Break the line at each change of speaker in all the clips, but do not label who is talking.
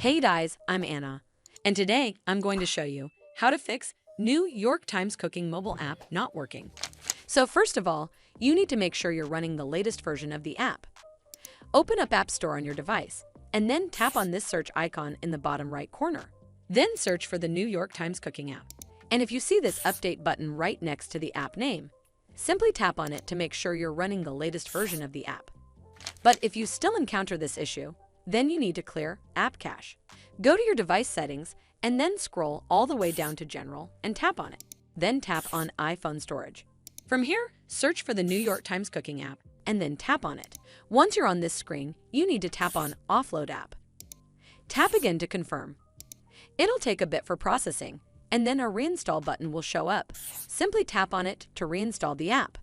Hey guys, I'm Anna, and today I'm going to show you how to fix New York Times Cooking mobile app not working. So first of all, you need to make sure you're running the latest version of the app. Open up App Store on your device, and then tap on this search icon in the bottom right corner. Then search for the New York Times Cooking app. And if you see this update button right next to the app name, simply tap on it to make sure you're running the latest version of the app. But if you still encounter this issue, then you need to clear App Cache. Go to your device settings and then scroll all the way down to General and tap on it. Then tap on iPhone Storage. From here, search for the New York Times Cooking app and then tap on it. Once you're on this screen, you need to tap on Offload App. Tap again to confirm. It'll take a bit for processing, and then a Reinstall button will show up. Simply tap on it to reinstall the app.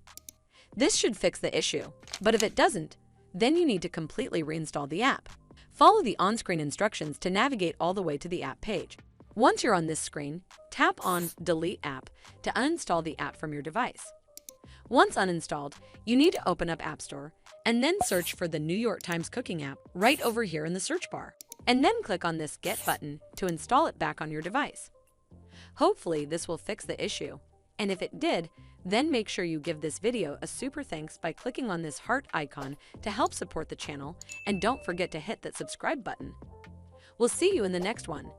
This should fix the issue, but if it doesn't, then you need to completely reinstall the app. Follow the on-screen instructions to navigate all the way to the app page. Once you're on this screen, tap on Delete App to uninstall the app from your device. Once uninstalled, you need to open up App Store and then search for the New York Times Cooking app right over here in the search bar. And then click on this Get button to install it back on your device. Hopefully this will fix the issue, and if it did, then make sure you give this video a super thanks by clicking on this heart icon to help support the channel, and don't forget to hit that subscribe button. We'll see you in the next one.